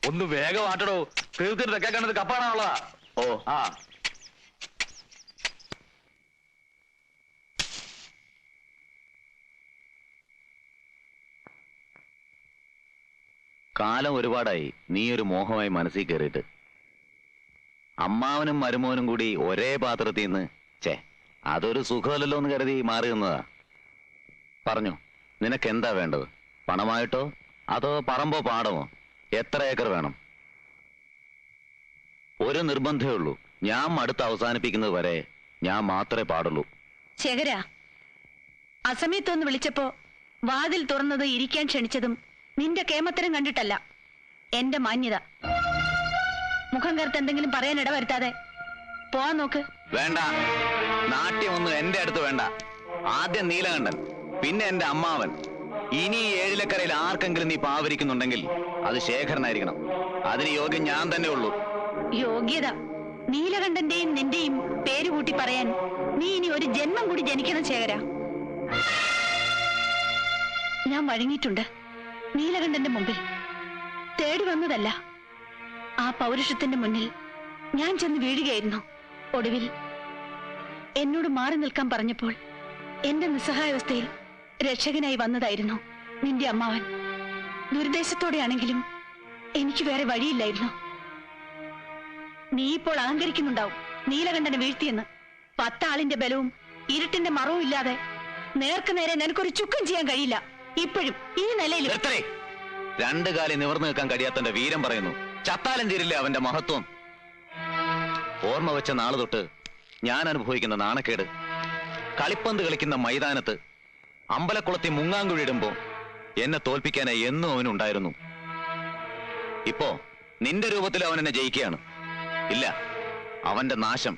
ഒന്ന് വേഗം ആട്ടടോ. തീർത്തിട്ട് തെക്കേ കണ്ടത് കപ്പാണുള്ളതാ. ഓ ആ കാലം ഒരുപാടായി നീ ഒരു മോഹമായി മനസ്സിൽ കയറിയിട്ട്. അമ്മാവനും മരുമോനും കൂടി ഒരേ പാത്രത്തിൽ നിന്ന് അതൊരു സുഖമല്ലല്ലോ എന്ന് കരുതി മാറി നിന്നതാ. പറഞ്ഞു, നിനക്ക് എന്താ വേണ്ടത്? പണമായിട്ടോ അതോ പറമ്പോ പാടമോ? എത്ര ഏക്കർ വേണം? ഒരു നിർബന്ധമേ ഉള്ളൂ, ഞാൻ മടുത്ത് അവസാനിപ്പിക്കുന്നത് വരെ ഞാൻ മാത്രമേ പാടുള്ളൂ. ശേഖര, അസമയത്തൊന്ന് വിളിച്ചപ്പോ വാതിൽ തുറന്നത് ഇരിക്കാൻ ക്ഷണിച്ചതും നിന്റെ കേമത്തരം കണ്ടിട്ടല്ല, എന്റെ മാന്യത. മുഖം കറുത്ത് എന്തെങ്കിലും പറയാൻ ഇടവരുത്താതെ പോവാൻ നോക്ക്. വേണ്ട, നാട്യമൊന്നും എന്റെ അടുത്ത് വേണ്ട. ആദ്യം നീലകണ്ഠൻ, പിന്നെ എന്റെ അമ്മാവൻ. ഇനി ഈ ഏഴിലക്കരയിൽ ആർക്കെങ്കിലും നീ പാവരിക്കുന്നുണ്ടെങ്കിൽ അത് ശേഖരനായിരിക്കണം. അതിന് യോഗ്യം ഞാൻ തന്നെ ഉള്ളൂ. യോഗ്യത? നീലകണ്ഠന്റെയും നിന്റെയും പേര് കൂട്ടി പറയാൻ നീ ഇനി ഒരു ജന്മം കൂടി ജനിക്കണം ശേഖര. ഞാൻ വഴങ്ങിയിട്ടുണ്ട് നീലകണ്ഠന്റെ മുമ്പിൽ. തേടി വന്നതല്ല, ആ പൗരുഷത്തിന്റെ മുന്നിൽ ഞാൻ ചെന്ന് വീഴുകയായിരുന്നു. ഒടുവിൽ എന്നോട് മാറി നിൽക്കാൻ പറഞ്ഞപ്പോൾ എന്റെ നിസ്സഹായാവസ്ഥയിൽ രക്ഷകനായി വന്നതായിരുന്നു നിന്റെ അമ്മാവൻ. ദുരുദ്ദേശത്തോടെയാണെങ്കിലും എനിക്ക് വേറെ വഴിയില്ലായിരുന്നു. നീ ഇപ്പോൾ അഹങ്കരിക്കുന്നുണ്ടാവും നീലകണ്ഠനെ വീഴ്ത്തിയെന്ന്. 10 ആളിന്റെ ബലവും ഇരുട്ടിന്റെ മറവും ഇല്ലാതെ നേർക്ക് നേരെ നിനക്കൊരു ചുക്കം ചെയ്യാൻ കഴിയില്ല. ഇപ്പോഴും ഈ നിലയിൽ 2 കാലി നിവർന്നു നിൽക്കാൻ കഴിയാത്തന്റെ വീരം പറയുന്നു. ചത്താലും തീരില്ല അവന്റെ മഹത്വം. ഓർമ്മ വെച്ച നാള് തൊട്ട് ഞാൻ അനുഭവിക്കുന്ന നാണക്കേട്. കളിപ്പന്ത് കളിക്കുന്ന മൈതാനത്ത് അമ്പലക്കുളത്തിൽ മുങ്ങാങ്കുഴിയിടുമ്പോ എന്നെ തോൽപ്പിക്കാനായി എന്നും അവനുണ്ടായിരുന്നു. ഇപ്പോ നിന്റെ രൂപത്തിൽ അവൻ എന്നെ ജയിക്കുകയാണ്. ഇല്ല, അവന്റെ നാശം,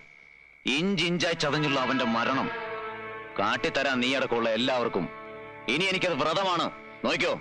ഇഞ്ചിഞ്ചായി ചതഞ്ഞുള്ള അവന്റെ മരണം കാട്ടിത്തരാൻ നീ അടക്കമുള്ള എല്ലാവർക്കും. ഇനി എനിക്കത് വ്രതമാണ്. നോക്കിക്കോ.